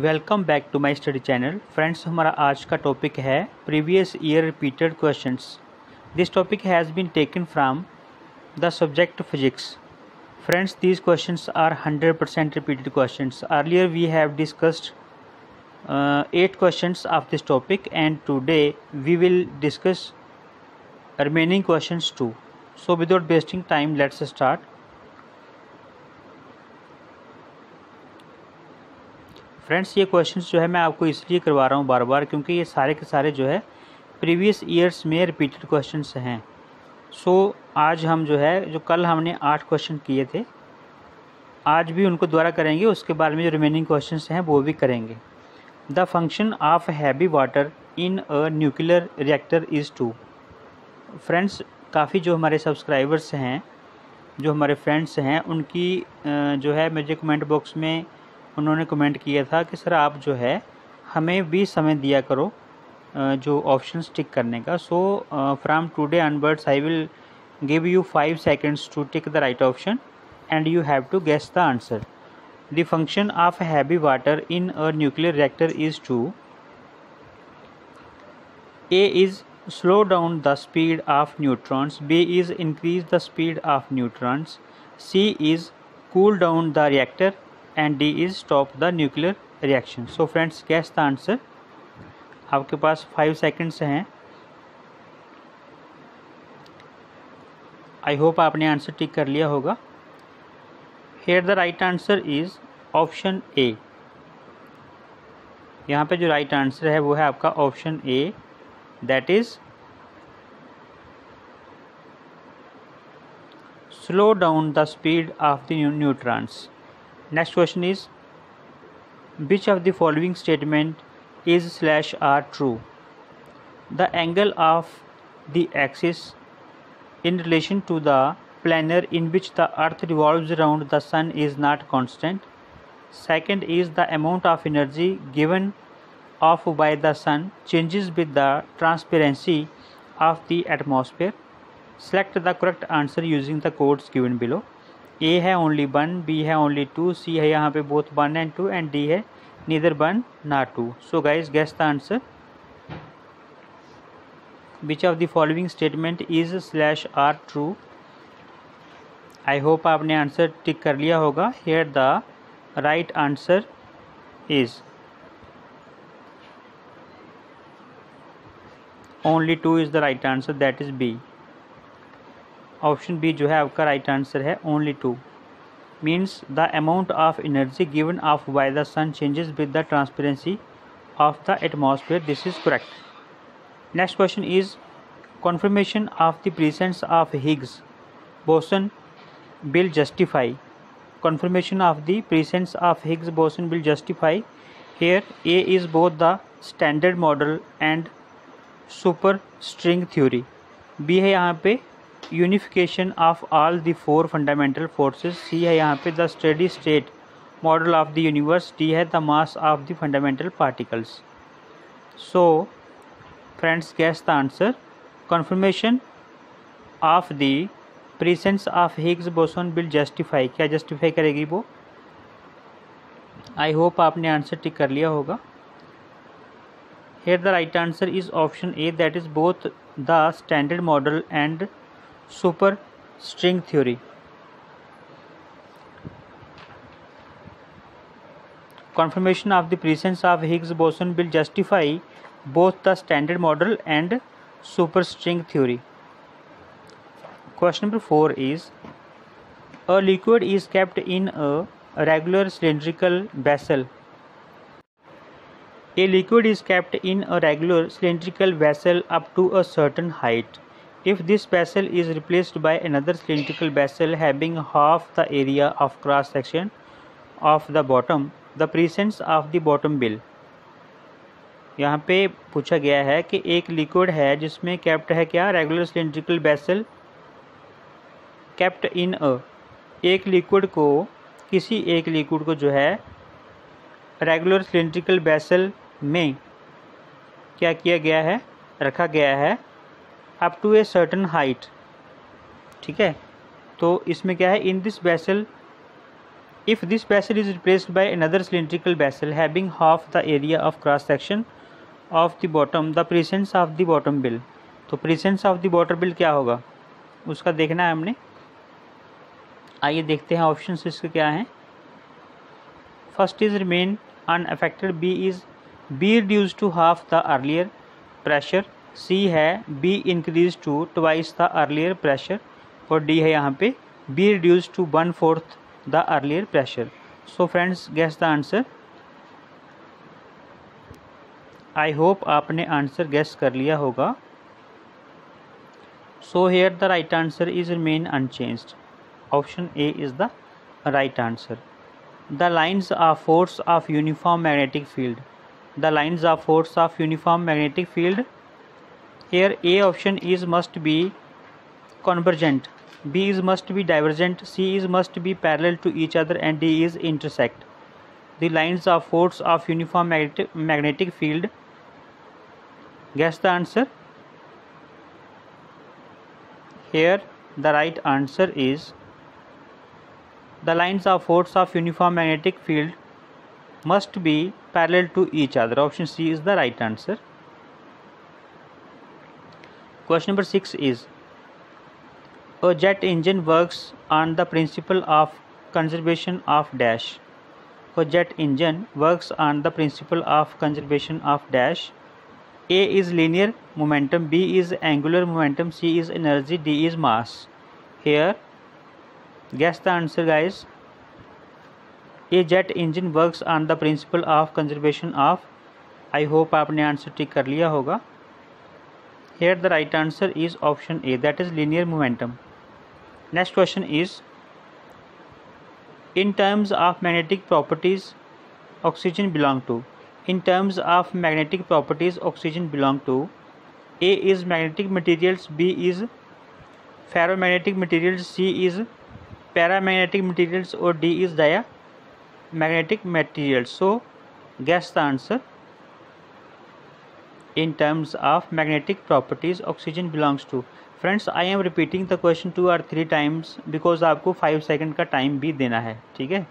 Welcome back to my study channel. Friends, हमारा आज का टॉपिक है previous year repeated questions. This topic has been taken from the subject physics. Friends, these questions are 100% repeated questions. Earlier we have discussed 8 questions of this topic, and today we will discuss remaining questions too. So without wasting time, let's start. Friends, ये questions जो है मैं आपको इसलिए करवा रहा हूँ बार बार क्योंकि ये सारे के सारे जो है प्रीवियस ईयर्स में रिपीटेड क्वेश्चंस हैं। सो आज हम जो है, जो कल हमने 8 क्वेश्चन किए थे, आज भी उनको दोबारा करेंगे। उसके बाद में जो रिमेनिंग क्वेश्चंस हैं वो भी करेंगे। The function of heavy water in a nuclear reactor is to. Friends, काफ़ी जो हमारे सब्सक्राइबर्स हैं, जो हमारे फ्रेंड्स हैं, उनकी जो है मुझे कमेंट बॉक्स में उन्होंने कमेंट किया था कि सर आप जो है हमें भी समय दिया करो जो ऑप्शंस टिक करने का। So from today onwards I will give you 5 seconds to tick the right option and you have to guess the answer. The function of heavy water in a nuclear reactor is to: A is slow down the speed of neutrons, B is increase the speed of neutrons, C is cool down the reactor, and D is stop the nuclear reaction. So friends, guess the answer. आपके पास 5 seconds हैं। आई hope आपने answer tick कर लिया होगा। Here the right answer is option A. यहाँ पे जो right answer है वो है आपका option A, that is slow down the speed of the neutrons. Next question is which of the following statement is slash are true? The angle of the axis in relation to the planar in which the earth revolves around the sun is not constant. Second is the amount of energy given off by the sun changes with the transparency of the atmosphere. Select the correct answer using the codes given below. A है only 1, B है only 2, C है यहाँ पे both 1 and 2, and D है neither 1 nor 2. So guys, guess the answer. Which of the following statement is slash are true? I hope आपने answer tick कर लिया होगा। Here the right answer is only 2 is the right answer, that is B. Option B जो है आपका right answer है, only 2 means the amount of energy given off by the sun changes with the transparency of the atmosphere. This is correct. Next question is confirmation of the presence of Higgs boson will justify. Confirmation of the presence of Higgs boson will justify. Here A is both the standard model and superstring theory. B है यहाँ पे unification of all the 4 fundamental forces. C है यहाँ पे the steady state model of the universe. D है the mass of the fundamental particles. So friends, guess the answer. Confirmation of the presence of Higgs boson will justify. क्या justify करेगी वो? आई hope आपने answer tick कर लिया होगा। Here the right answer is option A, that is both the standard model and superstring theory. Confirmation of the presence of Higgs boson will justify both the standard model and superstring theory. Question number 4 is a liquid is kept in a regular cylindrical vessel. A liquid is kept in a regular cylindrical vessel up to a certain height. If this vessel is replaced by another cylindrical vessel having half the area of cross section of the bottom, the presence of the bottom will. यहाँ पे पूछा गया है कि एक liquid है जिसमें kept है क्या? Regular cylindrical vessel kept in a. एक लिक्विड को, किसी एक लिक्विड को जो है रेगुलर सिलेंड्रिकल वेसल में क्या किया गया है? रखा गया है up to a certain height. ठीक है, तो इसमें क्या है? In this vessel If this vessel is replaced by another cylindrical vessel having half the area of cross section of the bottom, the presence of the bottom bill. तो presence of the bottom bill क्या होगा उसका देखना है हमने। आइए देखते हैं ऑप्शंस इसके क्या हैं। First is remain unaffected, B is be reduce to half the earlier pressure, C है be increase to twice the earlier pressure, और डी है यहाँ पे be reduce to 1/4 the earlier pressure. So friends guess the answer. I hope आपने answer guess कर लिया होगा। So here the right answer is remain unchanged. Option A is the right answer. The lines of force of uniform magnetic field, the lines of force of uniform magnetic field, here A option is must be convergent, B is must be divergent, C is must be parallel to each other, and D is intersect. The lines of force of uniform magnetic field. Guess the answer. Here the right answer is the lines of force of uniform magnetic field must be parallel to each other. Option C is the right answer. Question number 6 is, a jet engine works on the principle of conservation of dash. A jet engine works on the principle of conservation of dash. A is linear momentum, B is angular momentum, C is energy, D is mass. Here, guess the answer guys. A jet engine works on the principle of conservation of, I hope आपने answer tick कर लिया होगा। Here the right answer is option A, that is linear momentum. Next question is, in terms of magnetic properties oxygen belong to. In terms of magnetic properties oxygen belong to, A is magnetic materials, B is ferromagnetic materials, C is paramagnetic materials, or D is diamagnetic materials. So guess the answer. In terms of magnetic properties oxygen belongs to. Friends, I am repeating the question 2 or 3 times because आपको 5 second का time भी देना है, ठीक है।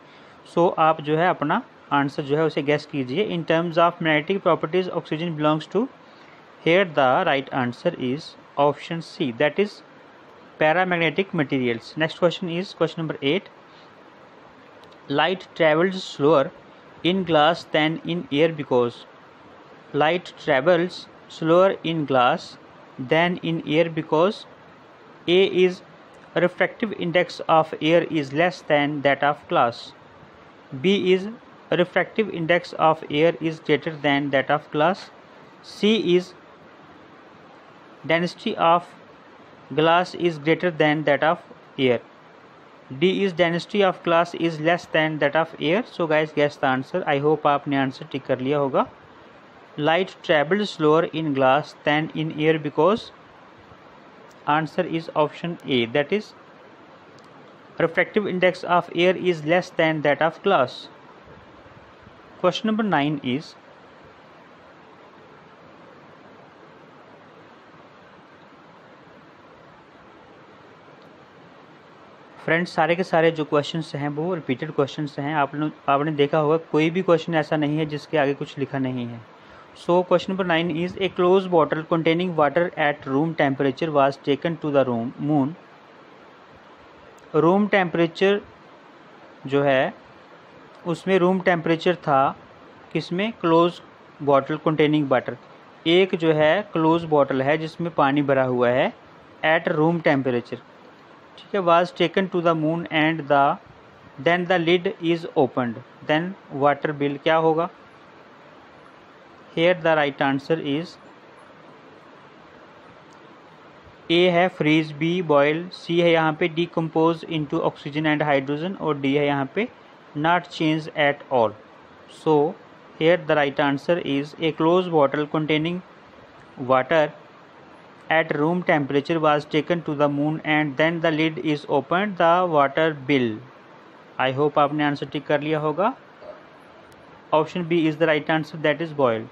सो आप जो है अपना आंसर जो है उसे गेस कीजिए। In terms of magnetic properties oxygen belongs to, here the right answer is option C, that is paramagnetic materials. Next question is question number 8, light travels slower in glass than in air because. Light travels slower in glass than in air because A is refractive index of air is less than that of glass, B is refractive index of air is greater than that of glass, C is density of glass is greater than that of air, D is density of glass is less than that of air. So guys guess the answer. I hope आपने answer tick कर लिया होगा। Light travels slower in glass than in air because answer is option A, that is refractive index of air is less than that of glass. Question number 9 is, friends सारे के सारे जो questions हैं वो repeated questions हैं। आपने देखा होगा कोई भी क्वेश्चन ऐसा नहीं है जिसके आगे कुछ लिखा नहीं है। So question number 9 is, a closed bottle containing water at room temperature was taken to the moon. Room temperature जो है उसमें रूम टेम्परेचर था किसमें, क्लोज बॉटल कंटेनिंग वाटर। एक जो है क्लोज बॉटल है जिसमें पानी भरा हुआ है एट रूम टेम्परेचर, ठीक है, was taken to the moon and then the lid is opened, then water will क्या होगा। Here the right answer is A है freeze, B boil, C है यहाँ पे decompose into oxygen and hydrogen, और D है यहाँ पे not change at all. So here the right answer is a closed bottle containing water at room temperature was taken to the moon and then the lid is opened, the water bill. I hope आपने answer tick कर लिया होगा। Option B is the right answer, that is boiled.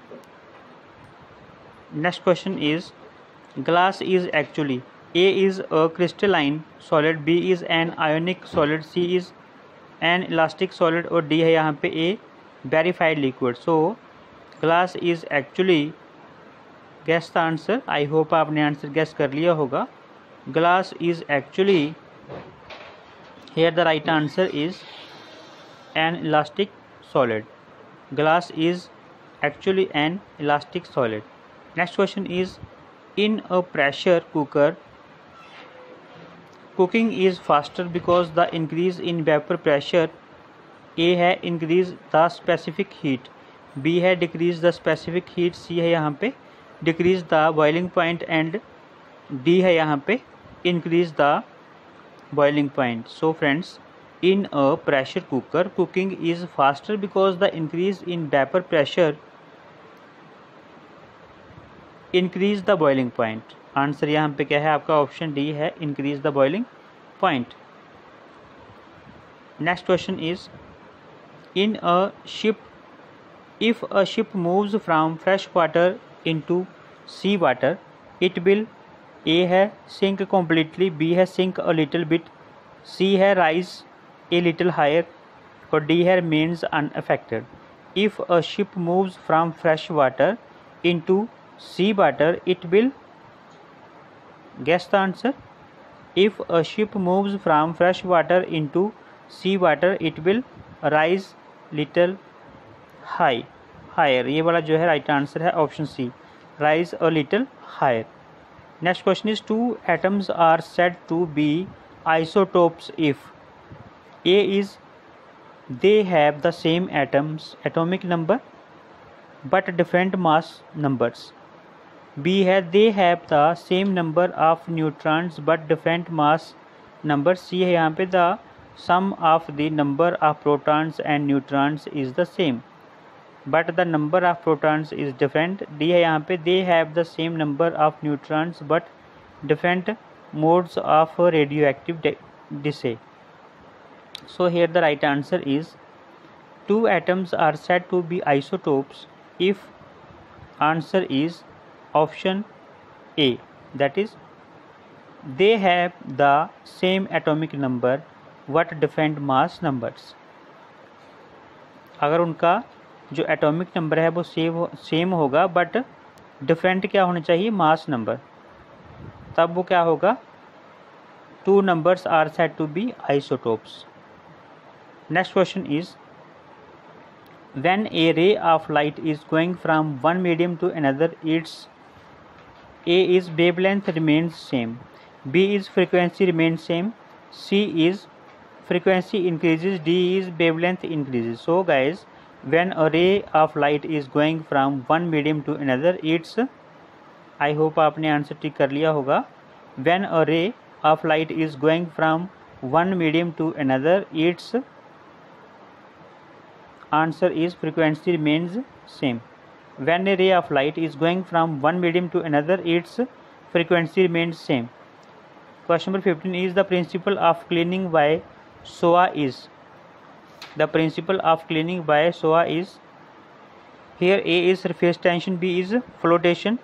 Next question is, glass is actually, A is a crystalline solid, B is an ionic solid, C is an elastic solid, और D है यहाँ पे a verified liquid. So glass is actually, guess the answer. I hope आपने answer guess कर लिया होगा। Glass is actually, here the right answer is an elastic solid. Glass is actually an elastic solid. Next question is, in a pressure cooker, cooking is faster because the increase in vapor pressure, A है increase the specific heat, B है decrease the specific heat, C है यहाँ पे decrease the boiling point, and D है यहाँ पे increase the boiling point. So friends, in a pressure cooker, cooking is faster because the increase in vapor pressure increase the boiling point. Answer यहाँ पे क्या है आपका? ऑप्शन डी है, increase the boiling point. Next question is, in a ship, if a ship moves from fresh water into sea water, it will, A है sink completely, B है sink a little bit, C है rise a little higher, और D है remains unaffected. If a ship moves from fresh water into sea water, it will, guess the answer. If a ship moves from fresh water into sea water, it will rise little higher. ये वाला जो है right answer है option C, rise a little higher. Next question is, two atoms are said to be isotopes if A is they have the same atomic number but different mass numbers, B है they have the same number of neutrons but different mass numbers, C है यहाँ पे the sum of the number of protons and neutrons is the same but the number of protons is different, D है यहाँ पे they have the same number of neutrons but different modes of radioactive decay. So here the right answer is, two atoms are said to be isotopes if answer is option A, that is they have the same atomic number but different mass numbers. अगर उनका जो atomic number है वो same होगा but different क्या होना चाहिए? Mass number, तब वो क्या होगा? Two numbers are said to be isotopes. Next question is, when a ray of light is going from one medium to another, its A is wavelength remains same, B is frequency remains same, C is frequency increases, D is wavelength increases. So guys, when a ray of light is going from one medium to another, its, I hope आपने answer tick कर लिया होगा. when a ray of light is going from one medium to another, its answer is frequency remains same. When a ray of light is going from one medium to another, its frequency remains same. Question number 15 is, the principle of cleaning by SOA is, the principle of cleaning by SOA is, here A is surface tension, B is flotation,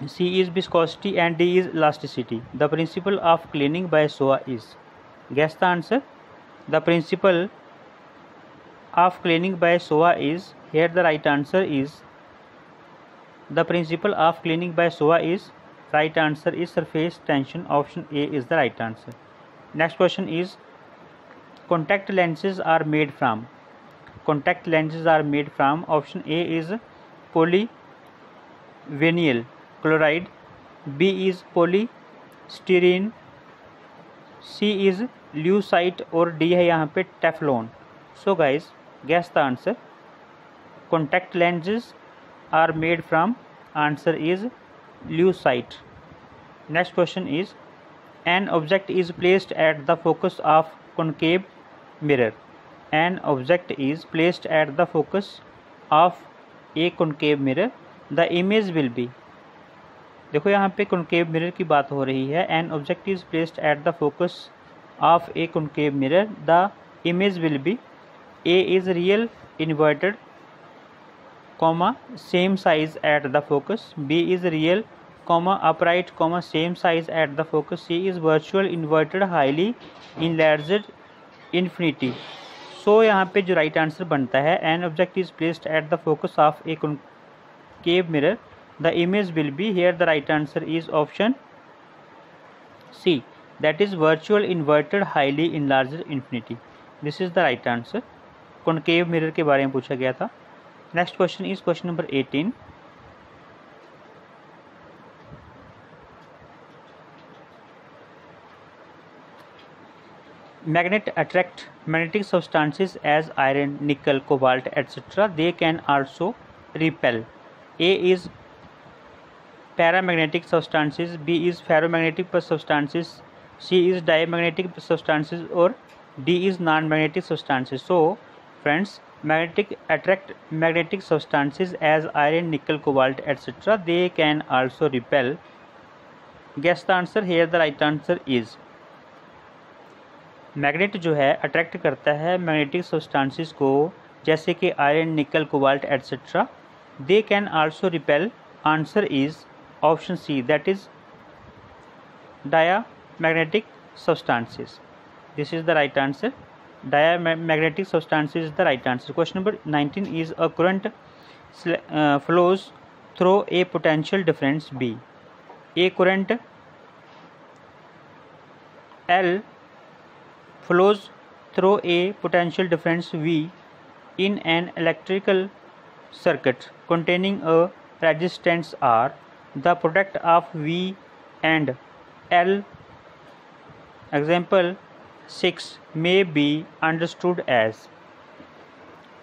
C is viscosity, and D is elasticity. The principle of cleaning by SOA is, guess the answer. The principle of cleaning by SOA is, here the right answer is, the principle of cleaning by SOA is, right answer is surface tension, option A is the right answer. Next question is, contact lenses are made from, contact lenses are made from, option A is polyvinyl chloride, B is polystyrene, C is lucite, और D है यहाँ पे Teflon. So guys, guess the answer. Contact lenses are made from, answer is lucite. Next question is, an object is placed at the focus of concave mirror, an object is placed at the focus of a concave mirror, the image will be, देखो यहाँ पे concave mirror की बात हो रही है. an object is placed at the focus of a concave mirror, the image will be, A is real inverted, same size at the focus, B is real, upright, same size at the focus, C is virtual inverted highly enlarged infinity. So यहाँ पे जो right answer बनता है, an object is placed at the focus of a concave mirror, the image will be, here the right answer is option C, that is virtual inverted highly enlarged infinity. This is the right answer. Concave mirror के बारे में पूछा गया था। Next question is question number 18। Magnet attract magnetic substances as iron, nickel, cobalt, etc. They can also repel. A is paramagnetic substances, B is ferromagnetic substances, C is diamagnetic substances, or D is non-magnetic substances. So friends, magnetic attract magnetic substances as iron, nickel, cobalt, etc. They can also repel. Guess the answer. Here the right answer is, magnet जो है attract करता है magnetic substances को, जैसे कि iron, nickel, cobalt etcetera. They can also repel. Answer is option C, that is diamagnetic substances. This is the right answer. Diamagnetic substances is the right answer. Question number 19 is a current flows through a potential difference B. A current L flows through a potential difference V in an electrical circuit containing a resistance R. The product of V and L, example 6, may be understood as,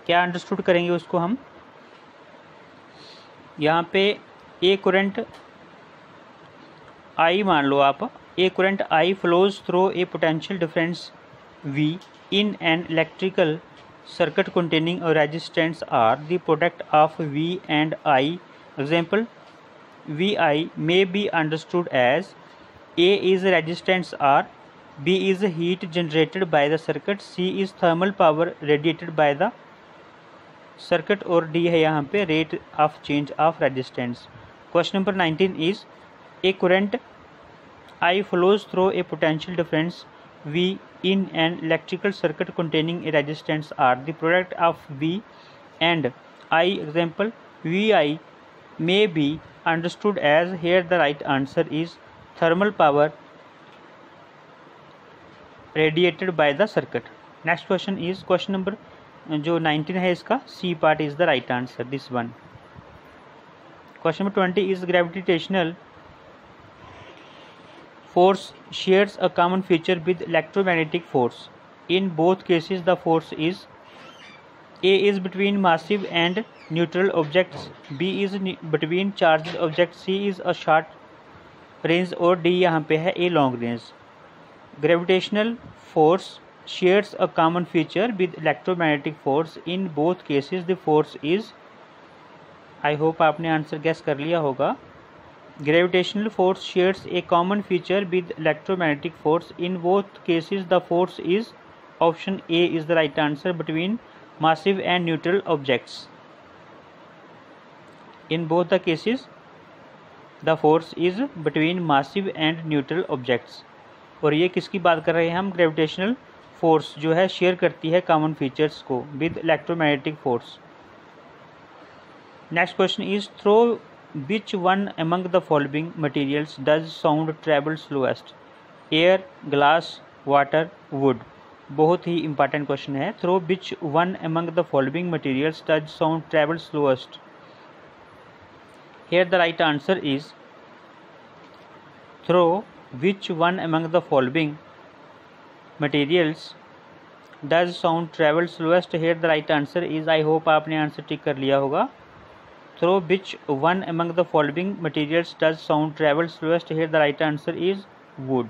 क्या understood करेंगे उसको हम? यहाँ पे ए current I मान लो आप, ए current I flows through a potential difference V in an electrical circuit containing a resistance R. The product of V and I, example Vi, may be understood as, A is resistance R, B is heat generated by the circuit, C is thermal power radiated by the circuit, और D है यहाँ पे rate of change of resistance. Question number 19 is, a current I flows through a potential difference V in an electrical circuit containing a resistance R. The product of V and I, example Vi, may be understood as, here the right answer is thermal power radiated by the circuit. Next question is question number जो 19 है इसका C part is the right answer, this one. Question number 20 is gravitational force shares a common feature with electromagnetic force. In both cases the force is, A is between massive and neutral objects, B is between charged objects, C is a short range, और D यहाँ पे है a long range. Gravitational force shares a common feature with electromagnetic force. In both cases the force is, I hope आपने answer gas कर लिया होगा. Gravitational force shares a common feature with electromagnetic force. In both cases the force is, option A is the right answer, between massive and neutral objects. In both the cases the force is between massive and neutral objects. और ये किसकी बात कर रहे हैं हम? Gravitational force जो है शेयर करती है कॉमन फीचर्स को with electromagnetic force. Next question is, through which one among the following materials does sound travel slowest? Air, glass, water, would. बहुत ही इंपॉर्टेंट क्वेश्चन है. Through which one among the following materials does sound travel slowest? Here the right answer is, through which one among the following materials does sound travel slowest? Here the right answer is, I hope आपने answer tick कर लिया होगा. Through which one among the following materials does sound travel slowest? Here the right answer is wood.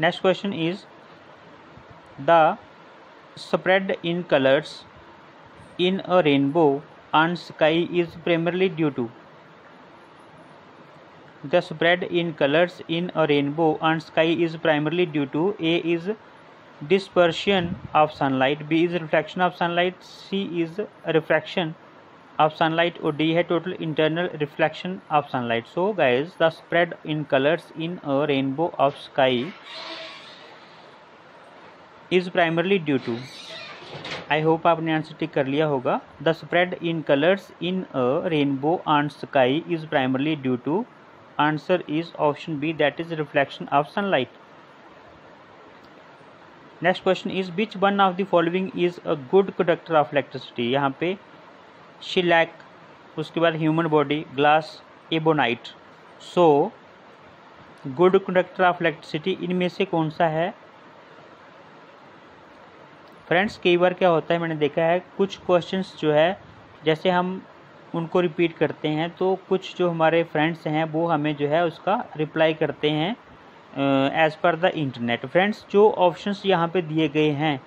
Next question is, the spread in colors in a rainbow on sky is primarily due to. The spread in colors in a rainbow on sky is primarily due to, A is dispersion of sunlight, B is reflection of sunlight, C is refraction of sunlight, or D है total internal reflection of sunlight. So guys, the spread in colors in a rainbow of sky is primarily due to, I hope आपने answer tick कर लिया होगा। The spread in colours in a rainbow on sky is primarily due to, answer is option B, that is reflection of sunlight. Next question is which one of the following is a good conductor of electricity. यहाँ पे shellac, उसके बाद human body, glass, ebonite. So good conductor of electricity इनमें से कौन सा है? Friends कई बार क्या होता है, मैंने देखा है कुछ क्वेश्चंस जो है जैसे हम उनको रिपीट करते हैं तो कुछ जो हमारे फ्रेंड्स हैं वो हमें जो है उसका रिप्लाई करते हैं as per the internet. Friends जो ऑप्शंस यहाँ पे दिए गए हैं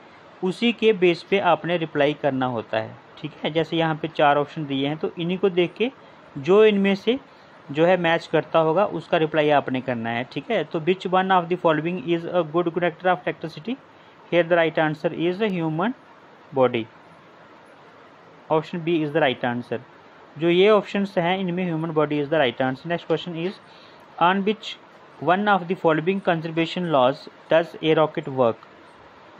उसी के बेस पे आपने रिप्लाई करना होता है, ठीक है। जैसे यहाँ पे 4 ऑप्शन दिए हैं तो इन्हीं को देख के जो इनमें से जो है मैच करता होगा उसका रिप्लाई आपने करना है, ठीक है। तो which one of the following is a good conductor of electricity, here the right answer is a human body, option B is the right answer. जो ये ऑप्शंस हैं इनमें human body is the right answer. Next question is on which one of the following conservation laws does a rocket work,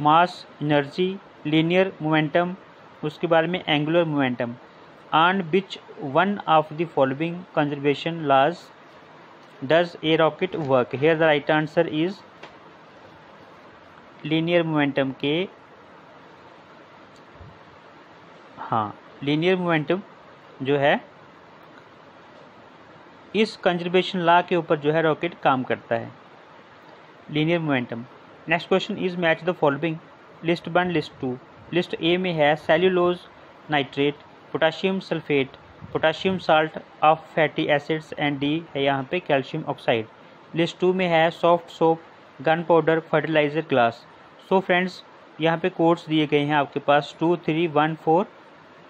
mass, energy, linear momentum, उसके बारे में angular momentum. On which one of the following conservation laws does a rocket work, here the right answer is linear momentum के, हाँ linear momentum जो है इस conservation law के ऊपर जो है रॉकेट काम करता है, linear momentum. Next question is match the following, list 1 list 2। List A में है cellulose nitrate, potassium sulphate, potassium salt of fatty acids and D है यहाँ पे कैल्शियम ऑक्साइड। लिस्ट 2 में है soft soap, gunpowder, fertiliser, glass. So friends यहाँ पे codes दिए गए हैं आपके पास 2314,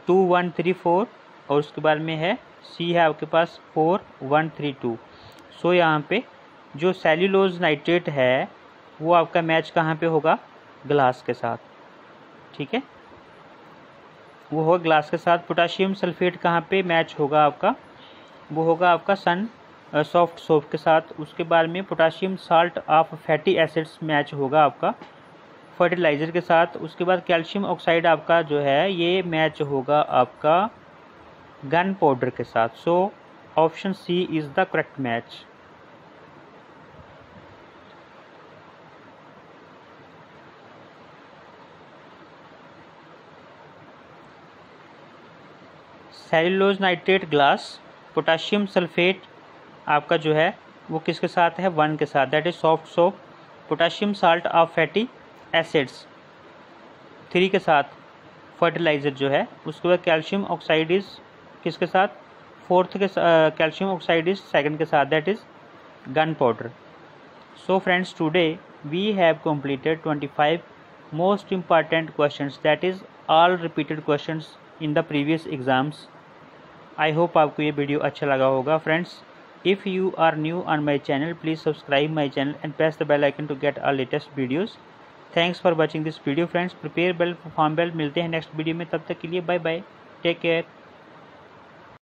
2134 और उसके बाद में है सी है आपके पास 4132। सो यहाँ पे जो सेल्यूलोज नाइट्रेट है वो आपका मैच कहाँ पे होगा, ग्लास के साथ, ठीक है, वो होगा ग्लास के साथ। पोटाशियम सल्फेट कहाँ पे मैच होगा आपका, वो होगा आपका सॉफ्ट सोप के साथ। उसके बाद में potassium salt of fatty acids match होगा आपका फर्टिलाइज़र के साथ। उसके बाद कैल्शियम ऑक्साइड आपका जो है ये मैच होगा आपका गन पाउडर के साथ। So option C is the correct match. Cellulose nitrate glass, potassium sulphate आपका जो है वो किसके साथ है, 1 के साथ, that is soft soap. Potassium salt of fatty acids 3 के साथ, फर्टिलाइज़र जो है। उसके बाद कैल्शियम ऑक्साइड इज किसके साथ, 4th के कैल्शियम ऑक्साइड इज 2nd के साथ, that is gunpowder. So friends today we have completed 25 most important questions, that is all repeated questions in the previous exams. I hope आपको ये video अच्छा लगा होगा। Friends if you are new on my channel please subscribe my channel and press the bell icon to get our latest videos. Thanks for watching this video friends. Prepare bell form bell. मिलते हैं next video में, तब तक के लिए bye bye, take care.